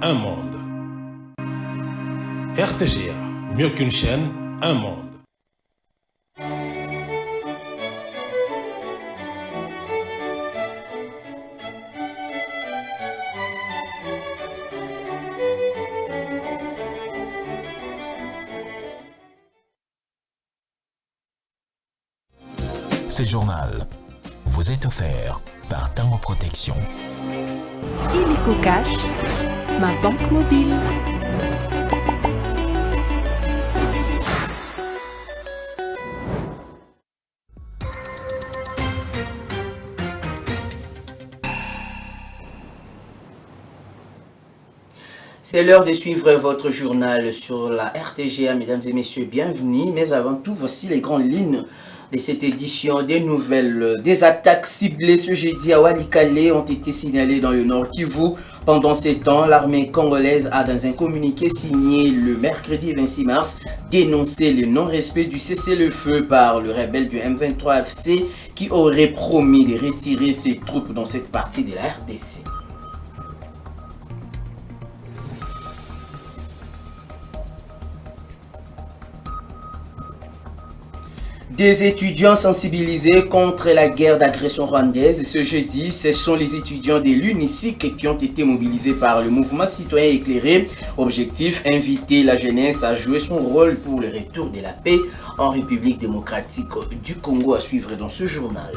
un monde. RTGA, mieux qu'une chaîne, un monde. Ce journal vous est offert par Tango Protection. Illico Cash, ma banque mobile. C'est l'heure de suivre votre journal sur la RTGA, mesdames et messieurs, bienvenue. Mais avant tout, voici les grandes lignes de cette édition des nouvelles. Des attaques ciblées ce jeudi à Walikale ont été signalées dans le Nord Kivu. Pendant ces temps, l'armée congolaise a, dans un communiqué signé le mercredi 26 mars, dénoncé le non-respect du cessez-le-feu par le rebelle du M23 AFC qui aurait promis de retirer ses troupes dans cette partie de la RDC. Des étudiants sensibilisés contre la guerre d'agression rwandaise. Ce jeudi, ce sont les étudiants de l'UNICIC qui ont été mobilisés par le mouvement citoyen éclairé. Objectif, inviter la jeunesse à jouer son rôle pour le retour de la paix en République démocratique du Congo, à suivre dans ce journal.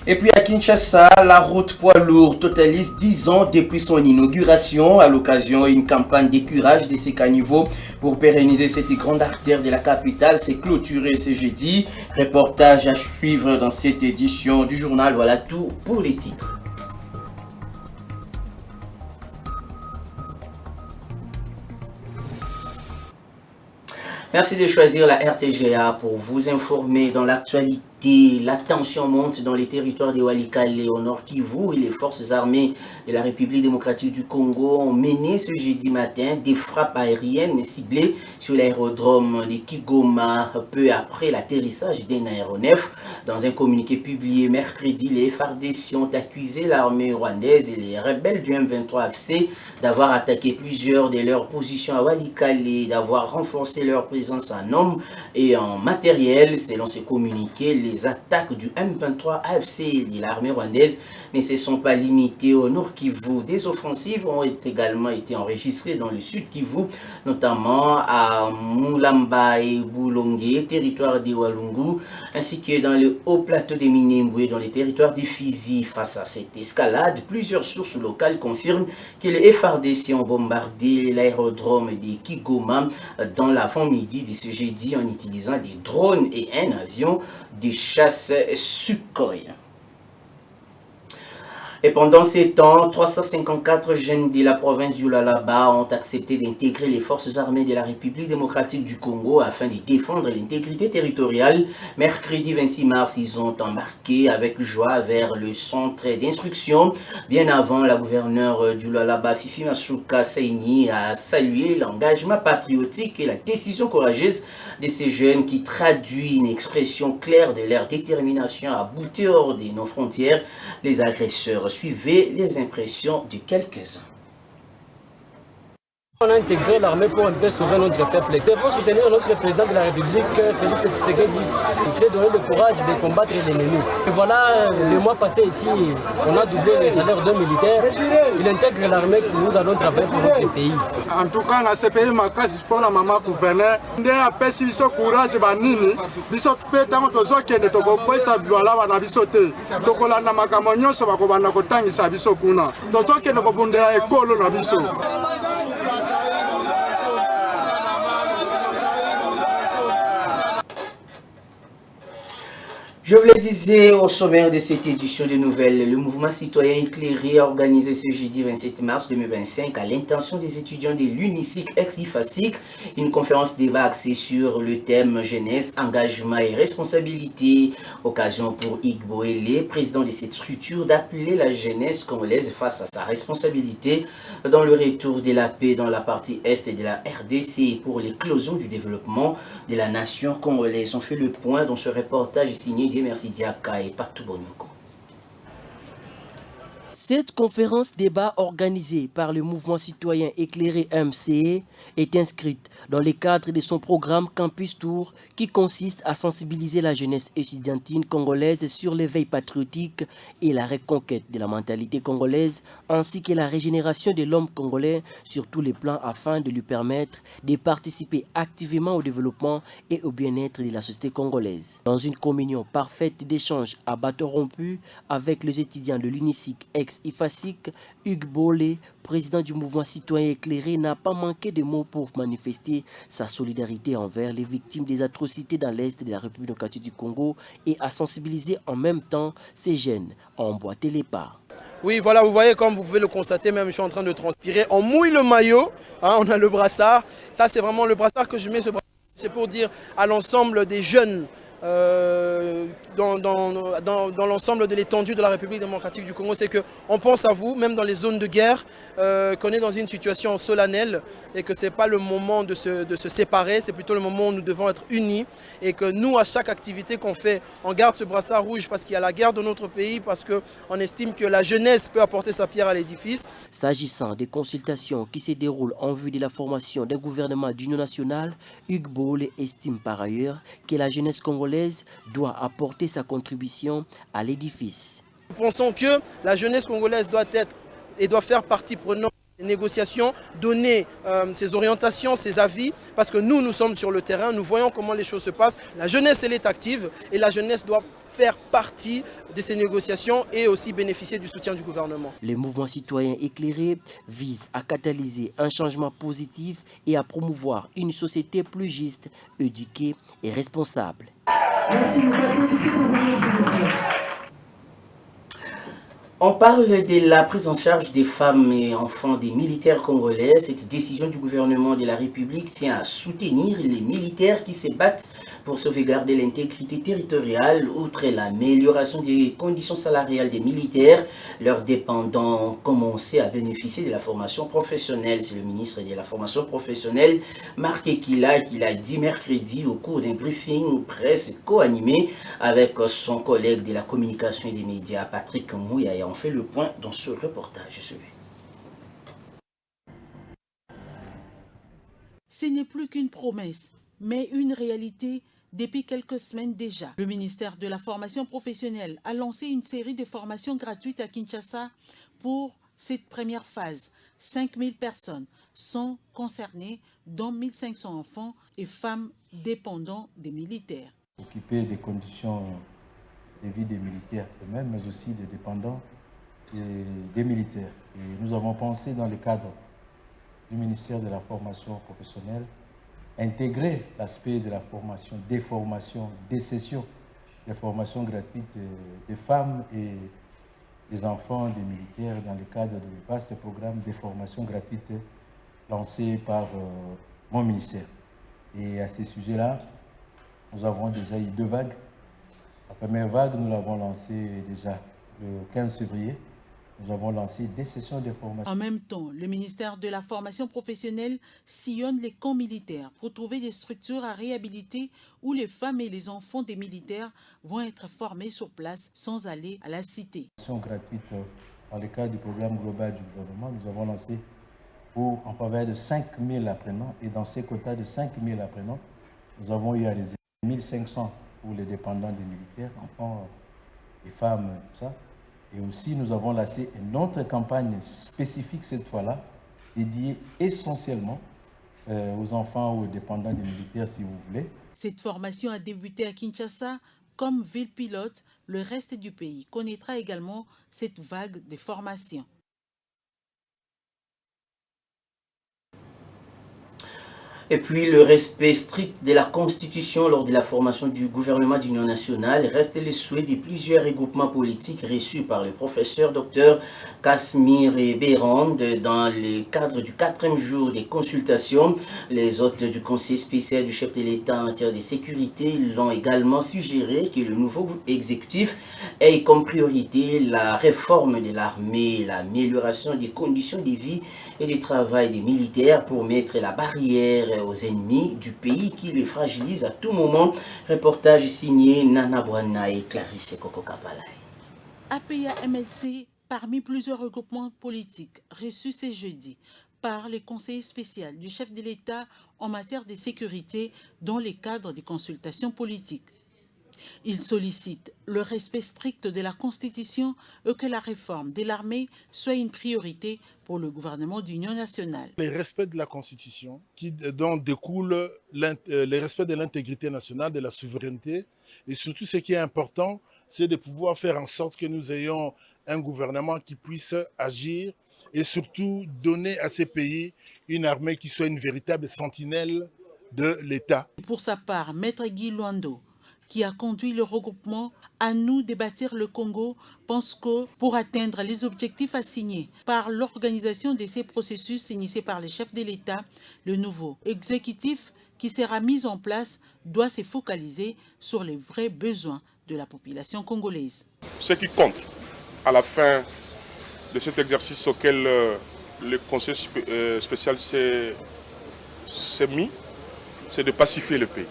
Et puis à Kinshasa, la route poids lourd totalise 10 ans depuis son inauguration. À l'occasion, une campagne d'écurage de ces caniveaux pour pérenniser cette grande artère de la capitale s'est clôturée ce jeudi. Reportage à suivre dans cette édition du journal. Voilà tout pour les titres. Merci de choisir la RTGA pour vous informer dans l'actualité. La tension monte dans les territoires de Walikale au Nord Kivu et les forces armées de la République démocratique du Congo ont mené ce jeudi matin des frappes aériennes ciblées sur l'aérodrome de Kigoma peu après l'atterrissage d'un aéronef. Dans un communiqué publié mercredi, les FARDC ont accusé l'armée rwandaise et les rebelles du M23 AFC d'avoir attaqué plusieurs de leurs positions à Walikale et d'avoir renforcé leur présence en hommes et en matériel. Selon ces communiqués, les attaques du M23 AFC et de l'armée rwandaise ne se sont pas limitées au Nord Kivu. Des offensives ont également été enregistrées dans le Sud Kivu, notamment à Mulamba et Boulongue, territoire de Walungu, ainsi que dans le haut plateau de Minembwe, dans les territoires de Fizi. Face à cette escalade, plusieurs sources locales confirment que les FARDC ont bombardé l'aérodrome de Kigoma dans l'avant-midi de ce jeudi en utilisant des drones et un avion de chasse Sukhoi. Et pendant ces temps, 354 jeunes de la province du Lualaba ont accepté d'intégrer les forces armées de la République démocratique du Congo afin de défendre l'intégrité territoriale. Mercredi 26 mars, ils ont embarqué avec joie vers le centre d'instruction. Bien avant, la gouverneure du Lualaba, Fifi Masuka Saini, a salué l'engagement patriotique et la décision courageuse de ces jeunes qui traduit une expression claire de leur détermination à bouter hors de nos frontières les agresseurs. Suivez les impressions de quelques-uns. On a intégré l'armée pour un peu sauver notre peuple. Nous devons soutenir notre président de la République, Félix Tshisekedi. Il s'est donné le courage de combattre l'ennemi. Et voilà, le mois passé ici, on a doublé les salaires d'un militaire. Il intègre l'armée que nous allons travailler pour notre pays. En tout cas, dans ce pays, je pour la maman gouverneur. Nous avons si ce courage, nous sommes pétants aux autres qui ne sont pas ça, voilà, on a sauté. Donc, on a un macamonio, ça va qu'on a contang, ça va s'occuper. Donc, on ne peut pas école, on a biso. Je vous le disais au sommaire de cette édition de nouvelles, le mouvement citoyen éclairé a organisé ce jeudi 27 mars 2025 à l'intention des étudiants de l'UNICIC ex-IFACIC une conférence débat axée sur le thème jeunesse, engagement et responsabilité. Occasion pour Hugues Boélé, président de cette structure, d'appeler la jeunesse congolaise face à sa responsabilité dans le retour de la paix dans la partie est de la RDC pour l'éclosion du développement de la nation congolaise. On fait le point dans ce reportage signé Dieu merci Diaka et pas tout bon. Cette conférence débat organisée par le mouvement citoyen éclairé MCE est inscrite dans le cadre de son programme Campus Tour qui consiste à sensibiliser la jeunesse étudiantine congolaise sur l'éveil patriotique et la reconquête de la mentalité congolaise ainsi que la régénération de l'homme congolais sur tous les plans afin de lui permettre de participer activement au développement et au bien-être de la société congolaise. Dans une communion parfaite d'échanges à bâton rompu avec les étudiants de l'UNICIC IFASIC, Hugues Bolé, président du mouvement citoyen éclairé, n'a pas manqué de mots pour manifester sa solidarité envers les victimes des atrocités dans l'Est de la République démocratique du Congo et à sensibiliser en même temps ces jeunes à emboîter les pas. Oui, voilà, vous voyez, comme vous pouvez le constater, même je suis en train de transpirer. On mouille le maillot, hein, on a le brassard. Ça, c'est vraiment le brassard que je mets. C'est pour dire à l'ensemble des jeunes dans l'ensemble de l'étendue de la République démocratique du Congo, c'est qu'on pense à vous, même dans les zones de guerre, qu'on est dans une situation solennelle et que ce n'est pas le moment de se séparer, c'est plutôt le moment où nous devons être unis et que nous, à chaque activité qu'on fait, on garde ce brassard rouge parce qu'il y a la guerre dans notre pays, parce qu'on estime que la jeunesse peut apporter sa pierre à l'édifice. S'agissant des consultations qui se déroulent en vue de la formation d'un gouvernement d'union nationale, Hugues Bolé estime par ailleurs que la jeunesse congolaise doit apporter sa contribution à l'édifice. Nous pensons que la jeunesse congolaise doit faire partie prenante des négociations, donner ses orientations, ses avis, parce que nous sommes sur le terrain, nous voyons comment les choses se passent. La jeunesse, elle est active et la jeunesse doit faire partie de ces négociations et aussi bénéficier du soutien du gouvernement. Le mouvement citoyen éclairé vise à catalyser un changement positif et à promouvoir une société plus juste, éduquée et responsable. Merci beaucoup. On parle de la prise en charge des femmes et enfants des militaires congolais. Cette décision du gouvernement de la République tient à soutenir les militaires qui se battent pour sauvegarder l'intégrité territoriale. Outre l'amélioration des conditions salariales des militaires, leurs dépendants ont commencé à bénéficier de la formation professionnelle. C'est le ministre de la formation professionnelle, Marc Ekila, qui l'a dit mercredi au cours d'un briefing presse co-animé avec son collègue de la communication et des médias, Patrick Mouya. On fait le point dans ce reportage. Ce n'est plus qu'une promesse, mais une réalité depuis quelques semaines déjà. Le ministère de la formation professionnelle a lancé une série de formations gratuites à Kinshasa pour cette première phase. 5000 personnes sont concernées, dont 1500 enfants et femmes dépendants des militaires. Occuper des conditions de vie des militaires eux-mêmes, mais aussi des dépendants des militaires. Et nous avons pensé dans le cadre du ministère de la formation professionnelle intégrer l'aspect de la formation, des formations, des sessions de formation gratuite des femmes et des enfants des militaires dans le cadre du vaste programme de formation gratuite lancé par mon ministère. Et à ces sujets-là, nous avons déjà eu 2 vagues. La première vague, nous l'avons lancée déjà le 15 février. Nous avons lancé des sessions de formation. En même temps, le ministère de la formation professionnelle sillonne les camps militaires pour trouver des structures à réhabiliter où les femmes et les enfants des militaires vont être formés sur place sans aller à la cité. Gratuite dans le cadre du programme global du gouvernement, nous avons lancé en faveur de 5000 apprenants et dans ces quotas de 5000 apprenants, nous avons eu à réserver 1500 pour les dépendants des militaires, enfants et femmes, tout ça. Et aussi, nous avons lancé une autre campagne spécifique cette fois-là, dédiée essentiellement aux enfants ou aux dépendants des militaires, si vous voulez. Cette formation a débuté à Kinshasa comme ville pilote. Le reste du pays connaîtra également cette vague de formation. Et puis le respect strict de la Constitution lors de la formation du gouvernement d'union nationale reste le souhait de plusieurs regroupements politiques reçus par le professeur Dr Casimir Bérande dans le cadre du 4e jour des consultations. Les hôtes du conseil spécial du chef de l'État en matière de sécurité l'ont également suggéré que le nouveau exécutif ait comme priorité la réforme de l'armée, l'amélioration des conditions de vie et du travail des militaires pour mettre la barrière aux ennemis du pays qui le fragilisent à tout moment. Reportage signé Nana Bwana et Clarisse Koko Kapalai. APA MLC, parmi plusieurs regroupements politiques reçus ce jeudi par les conseillers spéciaux du chef de l'État en matière de sécurité dans le cadre des consultations politiques. Il sollicite le respect strict de la Constitution et que la réforme de l'armée soit une priorité pour le gouvernement d'union nationale. Le respect de la Constitution, dont découle le respect de l'intégrité nationale, de la souveraineté, et surtout ce qui est important, c'est de pouvoir faire en sorte que nous ayons un gouvernement qui puisse agir et surtout donner à ces pays une armée qui soit une véritable sentinelle de l'État. Pour sa part, Maître Guy Luando, qui a conduit le regroupement à nous de bâtir le Congo, pense que pour atteindre les objectifs assignés par l'organisation de ces processus initiés par les chefs de l'État, le nouveau exécutif qui sera mis en place doit se focaliser sur les vrais besoins de la population congolaise. Ce qui compte à la fin de cet exercice auquel le Conseil spécial s'est mis, c'est de pacifier le pays.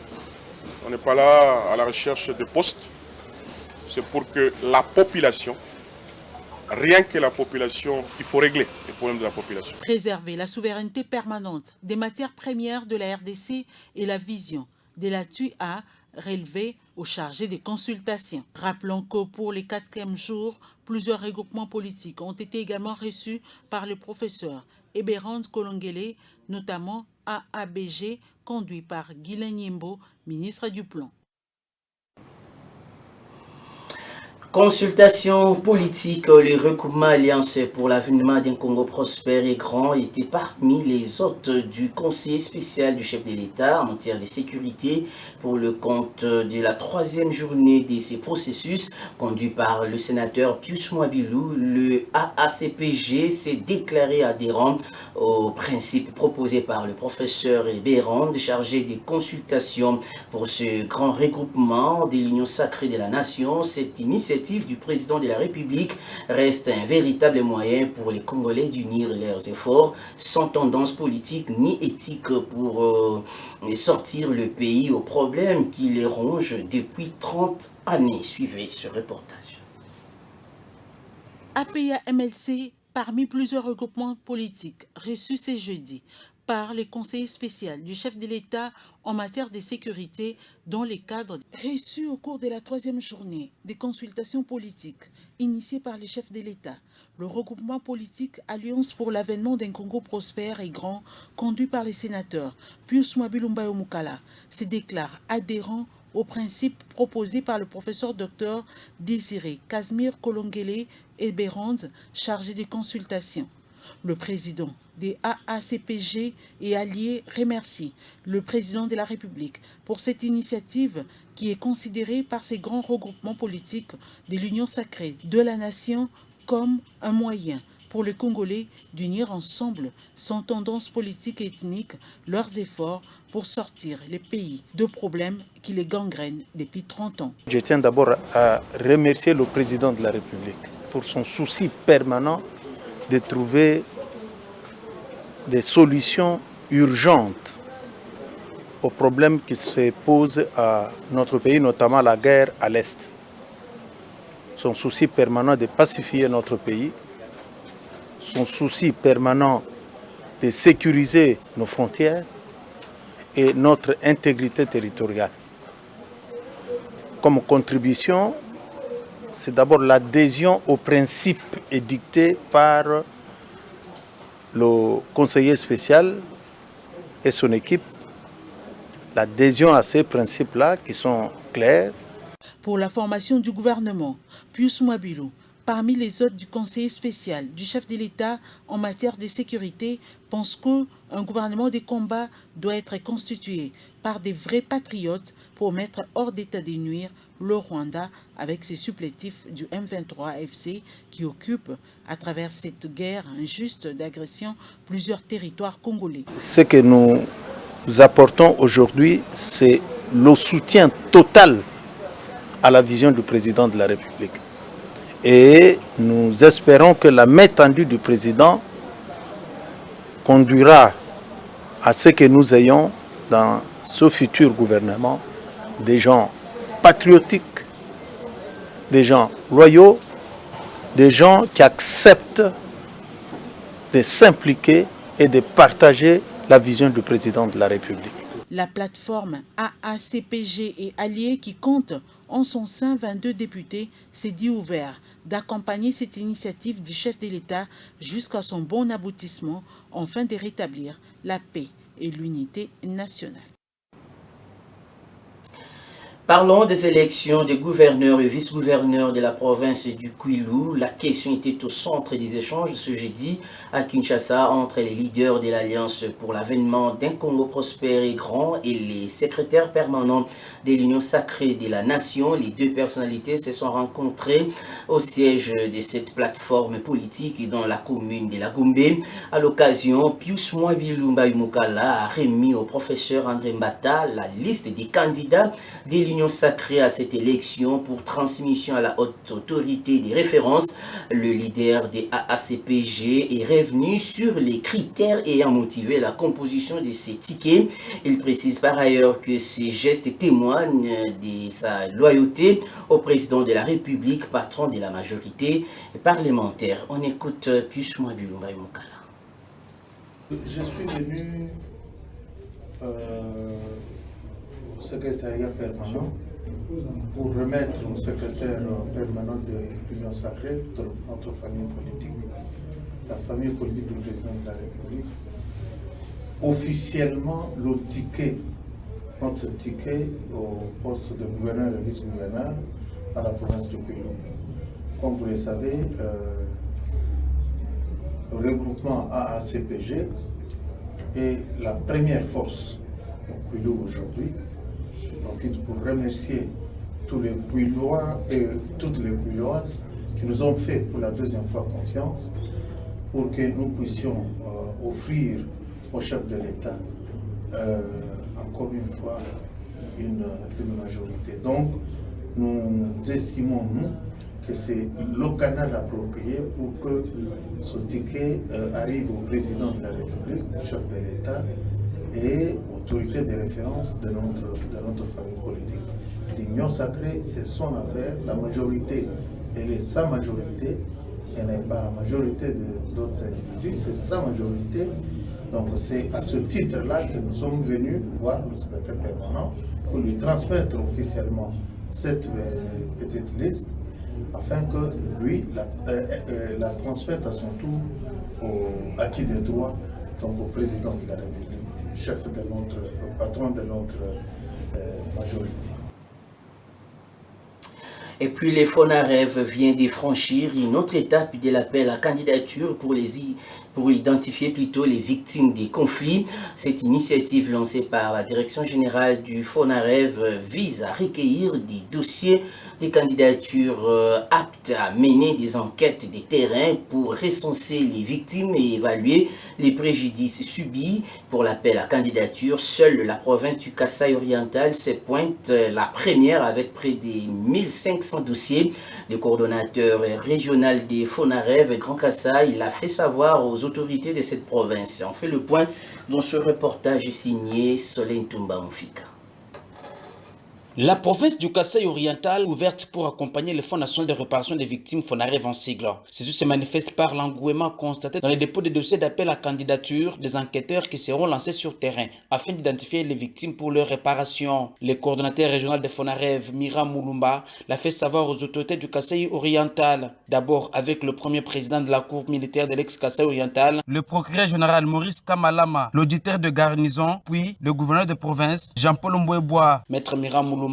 On n'est pas là à la recherche de postes, c'est pour que la population, rien que la population, il faut régler les problèmes de la population. Préserver la souveraineté permanente des matières premières de la RDC et la vision de la TUA relevée aux chargés des consultations. Rappelons que pour les 4e jours, plusieurs regroupements politiques ont été également reçus par le professeur Eberand Kolongele, notamment AABG, conduit par Guilain Nyimbo, ministre du Plan. Consultation politique, le regroupement Alliance pour l'avènement d'un Congo prospère et grand était parmi les hôtes du conseiller spécial du chef de l'État en matière de sécurité pour le compte de la 3e journée de ces processus conduit par le sénateur Pius Mwabilou. Le AACPG s'est déclaré adhérent aux principes proposés par le professeur Béran, chargé des consultations pour ce grand regroupement de l'Union sacrée de la nation. Cette initiative du président de la République reste un véritable moyen pour les Congolais d'unir leurs efforts sans tendance politique ni éthique pour sortir le pays aux problèmes qui les rongent depuis 30 années. Suivez ce reportage. APA MLC, parmi plusieurs regroupements politiques reçus ce jeudi par les conseillers spéciaux du chef de l'État en matière de sécurité dans les cadres reçus au cours de la 3e journée des consultations politiques initiées par les chefs de l'État. Le regroupement politique Alliance pour l'avènement d'un Congo prospère et grand, conduit par les sénateurs Pius Mwabilou Mukala, se déclare adhérent aux principes proposés par le professeur Dr Désiré Casimir Kolongele et Bérand, chargé des consultations. Le président des AACPG et alliés remercie le président de la République pour cette initiative qui est considérée par ces grands regroupements politiques de l'Union sacrée de la nation comme un moyen pour les Congolais d'unir ensemble, sans tendance politique et ethnique, leurs efforts pour sortir les pays de problèmes qui les gangrènent depuis 30 ans. Je tiens d'abord à remercier le président de la République pour son souci permanent de trouver des solutions urgentes aux problèmes qui se posent à notre pays, notamment la guerre à l'Est. Son souci permanent de pacifier notre pays, son souci permanent de sécuriser nos frontières et notre intégrité territoriale. Comme contribution, c'est d'abord l'adhésion aux principes édictés par le conseiller spécial et son équipe, l'adhésion à ces principes-là qui sont clairs. Pour la formation du gouvernement, Pius Mwabilou, parmi les hôtes du conseiller spécial du chef de l'État en matière de sécurité, pense qu'un gouvernement de combat doit être constitué par des vrais patriotes pour mettre hors d'état de nuire le Rwanda avec ses supplétifs du M23-FC qui occupent à travers cette guerre injuste d'agression plusieurs territoires congolais. Ce que nous apportons aujourd'hui, c'est le soutien total à la vision du président de la République. Et nous espérons que la main tendue du président conduira à ce que nous ayons dans ce futur gouvernement des gens patriotiques, des gens loyaux, des gens qui acceptent de s'impliquer et de partager la vision du président de la République. La plateforme AACPG et Alliés, qui compte en son sein 22 députés, s'est dit ouvert d'accompagner cette initiative du chef de l'État jusqu'à son bon aboutissement, afin de rétablir la paix et l'unité nationale. Parlons des élections des gouverneurs et vice-gouverneurs de la province du Kwilu. La question était au centre des échanges ce jeudi à Kinshasa entre les leaders de l'Alliance pour l'avènement d'un Congo prospère et grand et les secrétaires permanents de l'Union sacrée de la nation. Les deux personnalités se sont rencontrées au siège de cette plateforme politique dans la commune de la Gombe. À l'occasion, Pius Mwabilumba Yumukala a remis au professeur André Mbata la liste des candidats de l'Union sacrée à cette élection pour transmission à la haute autorité des références. Le leader des AACPG est revenu sur les critères ayant motivé la composition de ces tickets. Il précise par ailleurs que ces gestes témoignent de sa loyauté au président de la République, patron de la majorité parlementaire. On écoute Pius Mwabilumba Yumukala. Je suis venu au secrétariat permanent pour remettre au secrétaire permanent de l'Union sacrée, notre famille politique, la famille politique du président de la République, officiellement le ticket, notre ticket au poste de gouverneur et vice-gouverneur à la province du Kwilu. Comme vous le savez, le regroupement AACPG est la première force au Kwilu aujourd'hui. Je profite pour remercier tous les Kwilois et toutes les Kwiloises qui nous ont fait pour la deuxième fois confiance pour que nous puissions offrir au chef de l'État encore une fois une majorité. Donc nous estimons, nous, que c'est le canal approprié pour que ce ticket arrive au président de la République, chef de l'État et autorité de référence de notre famille politique. L'Union sacrée, c'est son affaire. La majorité, elle est sa majorité. Elle n'est pas la majorité d'autres individus, c'est sa majorité. Donc c'est à ce titre-là que nous sommes venus voir le secrétaire permanent pour lui transmettre officiellement cette petite liste afin que lui la transmette à son tour au acquis des droits, donc au président de la République, chef de patron de notre majorité. Et puis les FONAREV vient de franchir une autre étape de l'appel à candidature pour identifier plutôt les victimes des conflits. Cette initiative lancée par la direction générale du FONAREV vise à recueillir des dossiers des candidatures aptes à mener des enquêtes de terrain pour recenser les victimes et évaluer les préjudices subis. Pour l'appel à candidature, seule la province du Kasaï oriental se pointe la première avec près de 1500 dossiers. Le coordonnateur régional des FONAREV, Grand Kasaï, l'a fait savoir aux autorités de cette province. On fait le point dans ce reportage signé Solène Toumba Mfika. La province du Kasaï oriental ouverte pour accompagner le Fonds national de réparation des victimes FONAREV en sigle. Ceci se manifeste par l'engouement constaté dans les dépôts de dossiers d'appel à candidature des enquêteurs qui seront lancés sur terrain afin d'identifier les victimes pour leur réparation. Le coordonnateur régional de FONAREV, Mira Moulumba, l'a fait savoir aux autorités du Kasaï oriental. D'abord avec le premier président de la cour militaire de l'ex-Kasaï oriental, le procureur général Maurice Kamalama, l'auditeur de garnison, puis le gouverneur de province, Jean-Paul Mbouébois. Maître Mira Moulumba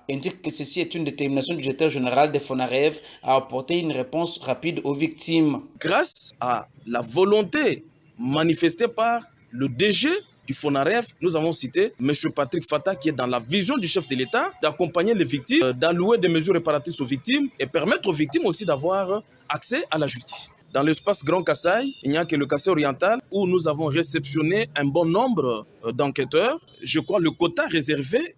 indique que ceci est une détermination du directeur général des FONAREV à apporter une réponse rapide aux victimes. Grâce à la volonté manifestée par le DG du FONAREV, nous avons cité M. Patrick Fata qui est dans la vision du chef de l'État d'accompagner les victimes, d'allouer des mesures réparatrices aux victimes et permettre aux victimes aussi d'avoir accès à la justice. dans l'espace Grand Kasaï, il n'y a que le Kasaï oriental où nous avons réceptionné un bon nombre d'enquêteurs. Je crois le quota réservé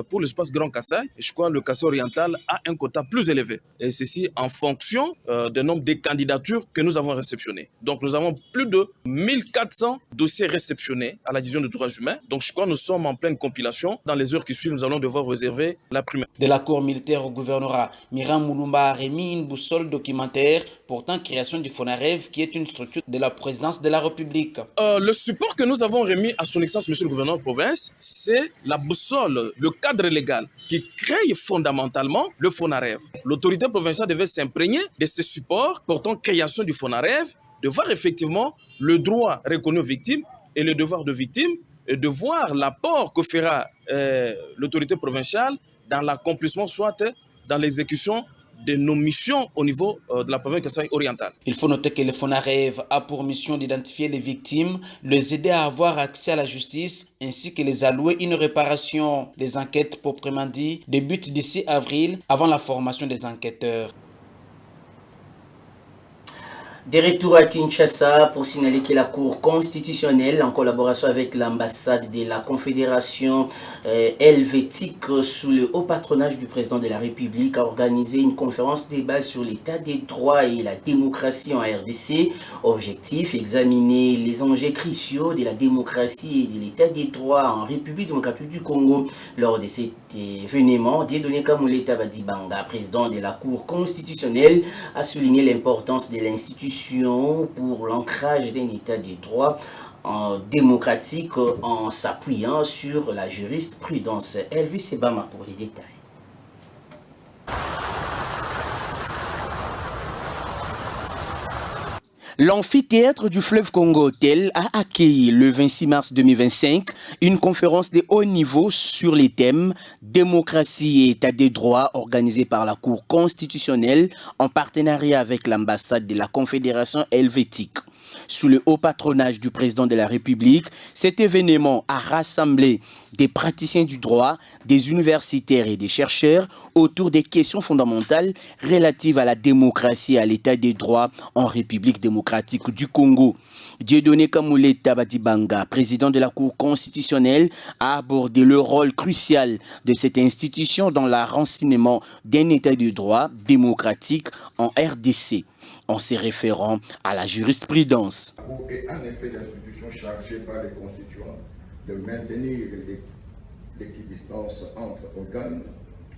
pour l'espace Grand Kasaï, je crois le Kasaï oriental a un quota plus élevé. Et ceci en fonction du nombre de candidatures que nous avons réceptionnées. Donc nous avons plus de 1400 dossiers réceptionnés à la division des droits humains. Donc je crois que nous sommes en pleine compilation. Dans les heures qui suivent, nous allons devoir réserver la primeur. De la cour militaire au gouvernorat, Miram Mouloumba a remis une boussole documentaire portant création du FONAREV qui est une structure de la présidence de la République. Le support que nous avons remis à son excellence, monsieur le gouverneur de province, c'est la boussole, le cadre légal qui crée fondamentalement le FONAREV. L'autorité provinciale devait s'imprégner de ces supports portant création du FONAREV, de voir effectivement le droit reconnu aux victimes et le devoir de victime, et de voir l'apport que fera l'autorité provinciale dans l'accomplissement, soit dans l'exécution de nos missions au niveau de la province Kasaï orientale. Il faut noter que le FONAREV a pour mission d'identifier les victimes, les aider à avoir accès à la justice, ainsi que les allouer une réparation. Les enquêtes proprement dit débutent d'ici avril, avant la formation des enquêteurs. Des retours à Kinshasa pour signaler que la Cour constitutionnelle, en collaboration avec l'ambassade de la Confédération helvétique sous le haut patronage du président de la République, a organisé une conférence débat sur l'état des droits et la démocratie en RDC. Objectif, examiner les enjeux cruciaux de la démocratie et de l'état des droits en République démocratique du Congo. Lors de cet événement, Dieudonné Kamolé Tabadibanga, président de la Cour constitutionnelle, a souligné l'importance de l'institution pour l'ancrage d'un état de droit démocratique en s'appuyant sur la jurisprudence. Elvis Sebama pour les détails. L'amphithéâtre du fleuve Congo Hotel a accueilli le 26 mars 2025 une conférence de haut niveau sur les thèmes démocratie et état des droits organisée par la Cour constitutionnelle en partenariat avec l'ambassade de la Confédération helvétique. Sous le haut patronage du président de la République, cet événement a rassemblé des praticiens du droit, des universitaires et des chercheurs autour des questions fondamentales relatives à la démocratie et à l'état des droits en République démocratique du Congo. Dieudonné Kamolé Tabadibanga, président de la Cour constitutionnelle, a abordé le rôle crucial de cette institution dans le renseignement d'un état de droit démocratique en RDC, en se référant à la jurisprudence. La Cour est en effet l'institution chargée par les constituants de maintenir l'équidistance entre organes,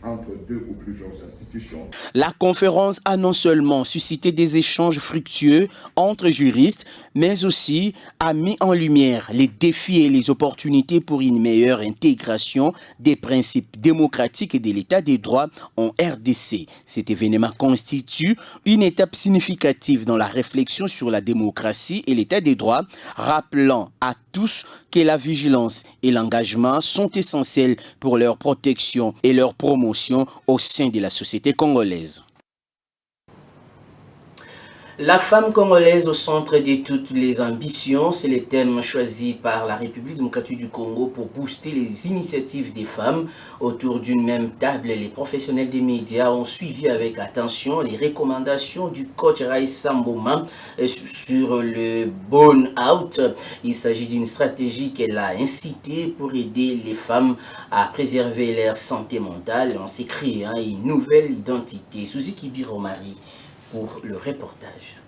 entre deux ou plusieurs institutions. La conférence a non seulement suscité des échanges fructueux entre juristes, mais aussi a mis en lumière les défis et les opportunités pour une meilleure intégration des principes démocratiques et de l'état des droits en RDC. Cet événement constitue une étape significative dans la réflexion sur la démocratie et l'état des droits, rappelant à tous que la vigilance et l'engagement sont essentiels pour leur protection et leur promotion au sein de la société congolaise. La femme congolaise au centre de toutes les ambitions, c'est le thème choisi par la République démocratique du Congo pour booster les initiatives des femmes. Autour d'une même table, les professionnels des médias ont suivi avec attention les recommandations du coach Raissa Mboma sur le burn-out. Il s'agit d'une stratégie qu'elle a incitée pour aider les femmes à préserver leur santé mentale en se créant une nouvelle identité. Suzy Kibiromari pour le reportage.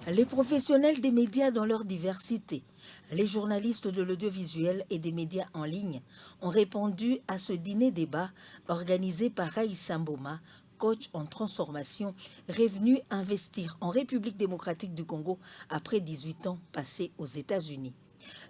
Les professionnels des médias dans leur diversité, les journalistes de l'audiovisuel et des médias en ligne ont répondu à ce dîner-débat organisé par Raissa Mboma, coach en transformation, revenu investir en République démocratique du Congo après 18 ans passés aux États-Unis.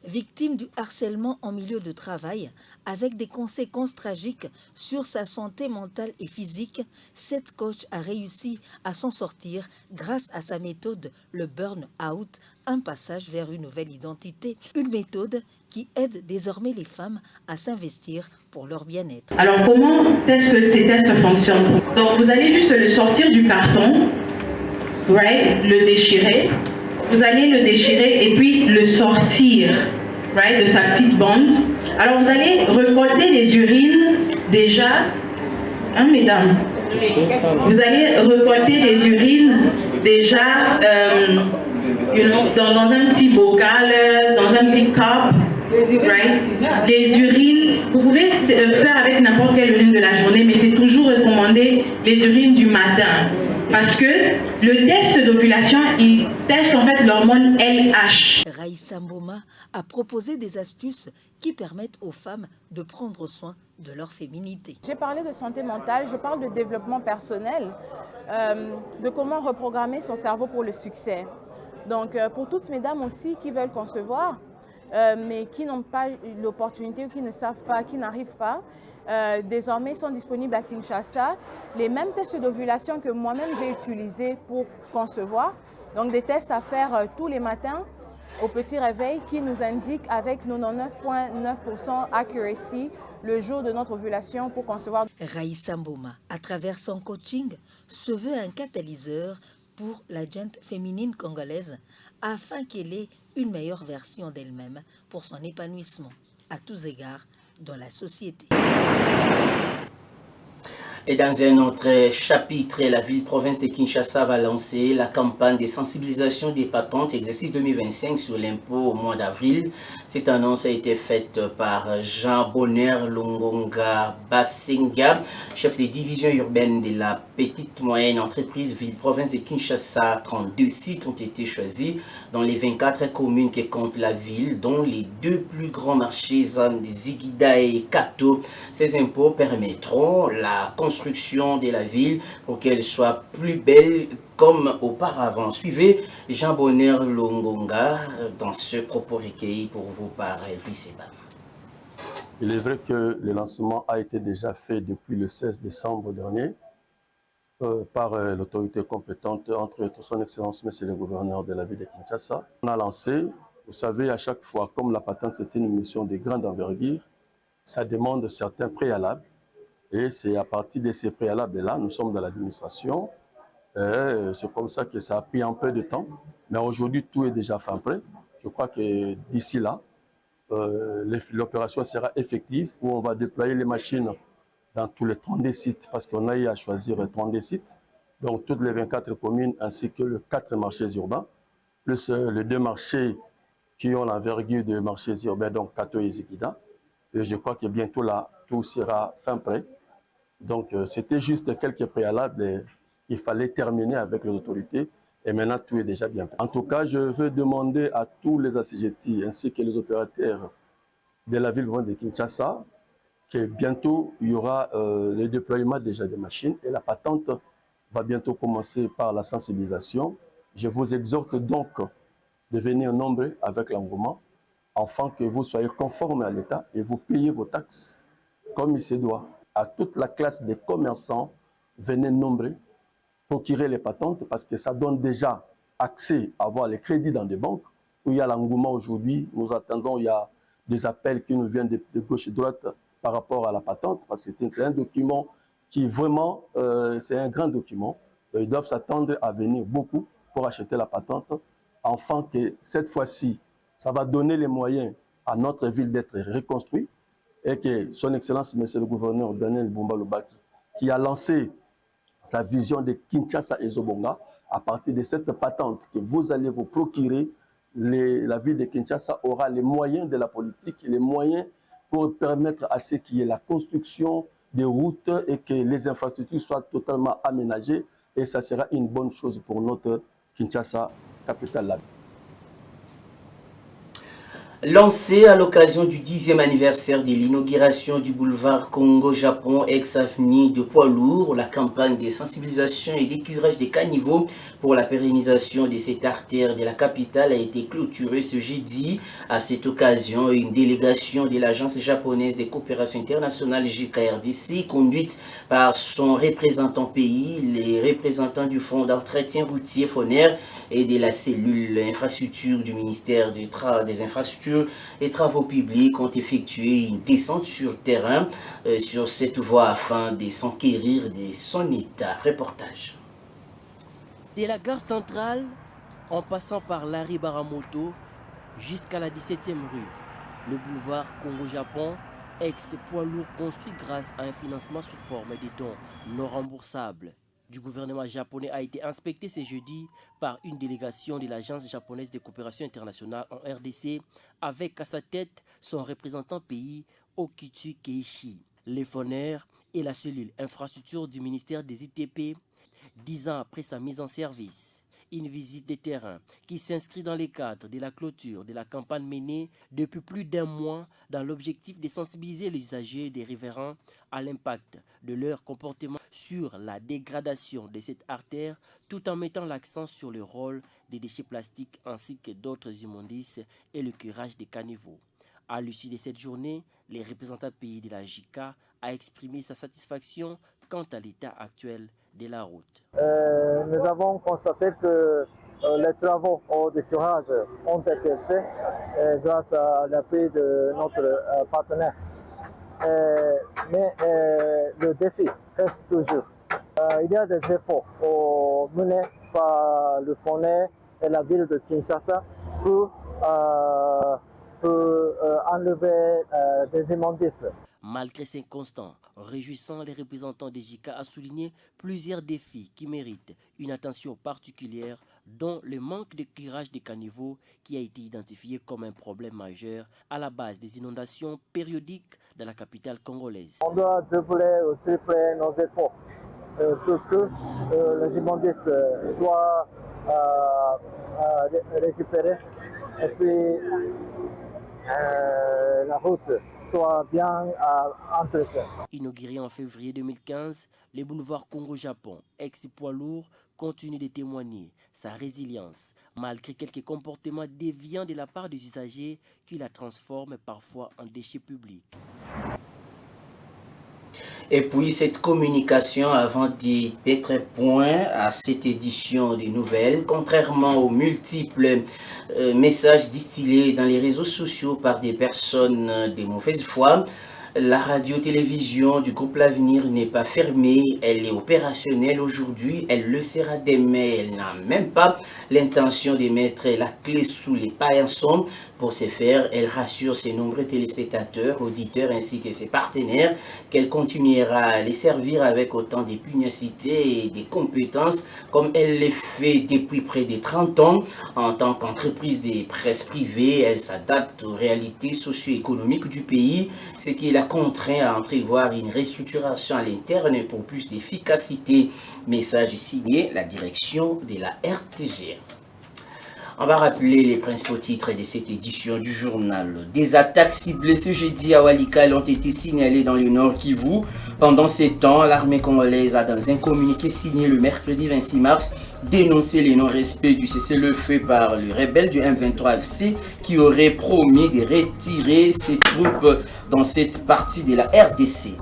Victime du harcèlement en milieu de travail, avec des conséquences tragiques sur sa santé mentale et physique, cette coach a réussi à s'en sortir grâce à sa méthode, le burn-out, un passage vers une nouvelle identité, une méthode qui aide désormais les femmes à s'investir pour leur bien-être. Alors comment est-ce que ces tests fonctionnent? Donc vous allez juste le sortir du carton, right, le déchirer. Vous allez le déchirer et puis le sortir, right, de sa petite bande. Alors vous allez récolter les urines déjà, hein, mesdames, Vous allez récolter des urines déjà dans un petit bocal, dans un petit cup. Right? Les urines, vous pouvez faire avec n'importe quelle urine de la journée, mais c'est toujours recommandé les urines du matin. Parce que le test d'ovulation, il teste en fait l'hormone LH. Raïssa Mboma a proposé des astuces qui permettent aux femmes de prendre soin de leur féminité. J'ai parlé de santé mentale, je parle de développement personnel, de comment reprogrammer son cerveau pour le succès. Donc pour toutes ces dames aussi qui veulent concevoir, mais qui n'ont pas l'opportunité ou qui ne savent pas, qui n'arrivent pas, désormais sont disponibles à Kinshasa les mêmes tests d'ovulation que moi-même j'ai utilisés pour concevoir. Donc des tests à faire tous les matins au petit réveil qui nous indiquent avec 99,9% accuracy le jour de notre ovulation pour concevoir. Raïssa Mboma, à travers son coaching, se veut un catalyseur pour la gente féminine congolaise afin qu'elle ait une meilleure version d'elle-même pour son épanouissement à tous égards dans la société. Et dans un autre chapitre, la ville-province de Kinshasa va lancer la campagne de sensibilisation des patentes exercice 2025 sur l'impôt au mois d'avril. Cette annonce a été faite par Jean Bonheur Longonga Basenga, chef de division urbaine de la petite moyenne entreprise ville-province de Kinshasa. 32 sites ont été choisis dans les 24 communes que compte la ville, dont les deux plus grands marchés, Ziguida et Kato. Ces impôts permettront la construction de la ville pour qu'elle soit plus belle comme auparavant. Suivez Jean Bonheur Longonga dans ce propos recueilli pour vous par Elvis Seba. Il est vrai que le lancement a été déjà fait depuis le 16 décembre dernier par l'autorité compétente, entre son Excellence, Monsieur le Gouverneur de la ville de Kinshasa. On a lancé, vous savez, à chaque fois, comme la patente c'est une mission de grande envergure, ça demande certains préalables. Et c'est à partir de ces préalables-là, nous sommes dans l'administration. C'est comme ça que ça a pris un peu de temps. Mais aujourd'hui, tout est déjà fin prêt. Je crois que d'ici là, l'opération sera effective, où on va déployer les machines dans tous les 32 sites, parce qu'on a eu à choisir 32 sites. Donc toutes les 24 communes, ainsi que les 4 marchés urbains, plus les 2 marchés qui ont l'envergure de marchés urbains, donc Kato et Ziguida. Et je crois que bientôt là, tout sera fin prêt. Donc c'était juste quelques préalables. Il fallait terminer avec les autorités et maintenant tout est déjà bien prêt. En tout cas, je veux demander à tous les assujettis ainsi que les opérateurs de la ville de Kinshasa que bientôt il y aura le déploiement déjà des machines et la patente va bientôt commencer par la sensibilisation. Je vous exhorte donc de venir nombreux avec l'engouement afin que vous soyez conformes à l'État et vous payez vos taxes comme il se doit. À toute la classe des commerçants, venez nombreux, procurer les patentes parce que ça donne déjà accès à avoir les crédits dans des banques où il y a l'engouement aujourd'hui. Nous attendons, il y a des appels qui nous viennent de gauche et de droite par rapport à la patente parce que c'est un document qui vraiment, c'est un grand document. Ils doivent s'attendre à venir beaucoup pour acheter la patente afin que cette fois-ci, ça va donner les moyens à notre ville d'être reconstruite et que son Excellence, Monsieur le Gouverneur Daniel Bumba Lubaki, qui a lancé sa vision de Kinshasa et Zobonga, à partir de cette patente que vous allez vous procurer, la ville de Kinshasa aura les moyens de la politique, les moyens pour permettre à ce qu'il y ait la construction des routes et que les infrastructures soient totalement aménagées. Et ça sera une bonne chose pour notre Kinshasa, capitale. Lancé à l'occasion du 10e anniversaire de l'inauguration du boulevard Congo-Japon, ex-avenue de poids lourds, la campagne de sensibilisation et d'écurage des caniveaux pour la pérennisation de cette artère de la capitale a été clôturée ce jeudi. À cette occasion, une délégation de l'Agence japonaise des coopérations internationales JKRDC, conduite par son représentant pays, les représentants du Fonds d'entretien routier FONER et de la cellule infrastructure du ministère des Infrastructures et Travaux publics ont effectué une descente sur terrain sur cette voie afin de s'enquérir de son état. Reportage. De la gare centrale, en passant par Larry Baramoto jusqu'à la 17e rue, le boulevard Congo-Japon ex-poids lourd construit grâce à un financement sous forme de dons non remboursables du gouvernement japonais a été inspecté ce jeudi par une délégation de l'Agence japonaise de coopération internationale en RDC avec à sa tête son représentant pays Okitsu Keishi. Les FONER et la cellule infrastructure du ministère des ITP 10 ans après sa mise en service. Une visite de terrain qui s'inscrit dans les cadres de la clôture de la campagne menée depuis plus d'un mois dans l'objectif de sensibiliser les usagers des riverains à l'impact de leur comportement sur la dégradation de cette artère tout en mettant l'accent sur le rôle des déchets plastiques ainsi que d'autres immondices et le curage des caniveaux. À l'issue de cette journée, le représentant pays de la JICA a exprimé sa satisfaction quant à l'état actuel de la route. Nous avons constaté que les travaux de curage ont été faits grâce à l'appui de notre partenaire. Mais le défi reste toujours. Il y a des efforts menés par le FONER et la ville de Kinshasa pour enlever des immondices. Malgré ces constants, réjouissant, les représentants des JICA a souligné plusieurs défis qui méritent une attention particulière, dont le manque de curage des caniveaux qui a été identifié comme un problème majeur à la base des inondations périodiques de la capitale congolaise. On doit doubler ou tripler nos efforts pour que les immondices soient récupérés et puis la route soit bien entretenue. Inauguré en février 2015, le boulevard Congo-Japon, ex-poids lourd, continue de témoigner sa résilience, malgré quelques comportements déviants de la part des usagers qui la transforment parfois en déchets publics. Et puis cette communication avant d'y mettre point à cette édition des nouvelles, contrairement aux multiples messages distillés dans les réseaux sociaux par des personnes de mauvaise foi, la radio-télévision du groupe L'Avenir n'est pas fermée, elle est opérationnelle aujourd'hui, elle le sera demain, elle n'a même pas l'intention de mettre la clé sous les paillasson. Pour ce faire, elle rassure ses nombreux téléspectateurs, auditeurs ainsi que ses partenaires qu'elle continuera à les servir avec autant de pugnacité et de compétences comme elle le fait depuis près de 30 ans. En tant qu'entreprise de presse privée, elle s'adapte aux réalités socio-économiques du pays, ce qui la contraint à entrevoir une restructuration à l'interne pour plus d'efficacité. Message signé la direction de la RTG. On va rappeler les principaux titres de cette édition du journal. Des attaques ciblées ce jeudi à Walikale ont été signalées dans le Nord Kivu. Pendant ces temps, l'armée congolaise a dans un communiqué signé le mercredi 26 mars dénoncé le non-respect du cessez-le-feu par le rebelle du M23 FC qui aurait promis de retirer ses troupes dans cette partie de la RDC.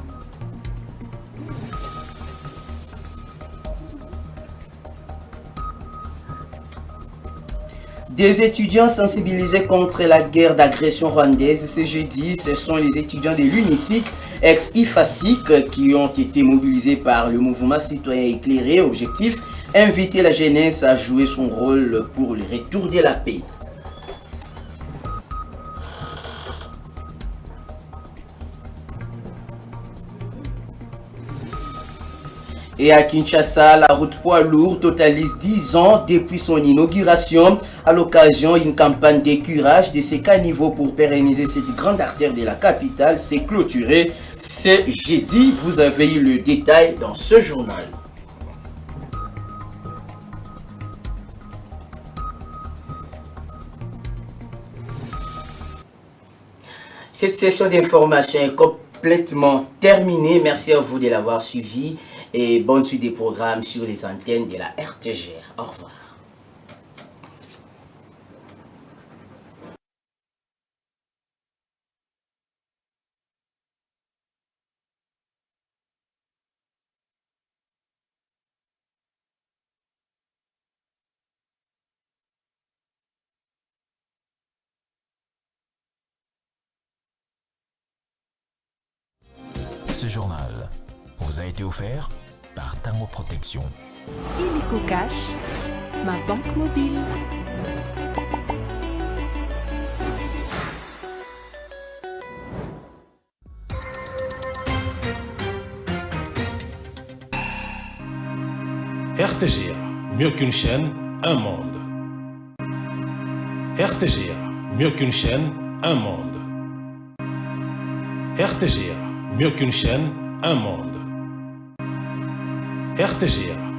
Des étudiants sensibilisés contre la guerre d'agression rwandaise ce jeudi, ce sont les étudiants de l'UNICIC, ex-IFACIC, qui ont été mobilisés par le mouvement citoyen éclairé. Objectif, inviter la jeunesse à jouer son rôle pour le retour de la paix. Et à Kinshasa, la route poids lourd totalise 10 ans depuis son inauguration. À l'occasion, une campagne d'écurage de ces caniveaux pour pérenniser cette grande artère de la capitale s'est clôturée ce jeudi. Vous avez eu le détail dans ce journal. Cette session d'information est complètement terminée. Merci à vous de l'avoir suivi. Et bonne suite des programmes sur les antennes de la RTG. Au revoir. Ce journal vous a été offert par Tango Protection. Illico Cash, ma banque mobile. RTGA, mieux qu'une chaîne, un monde. RTGA, mieux qu'une chaîne, un monde. RTGA, mieux qu'une chaîne, un monde. RTGA.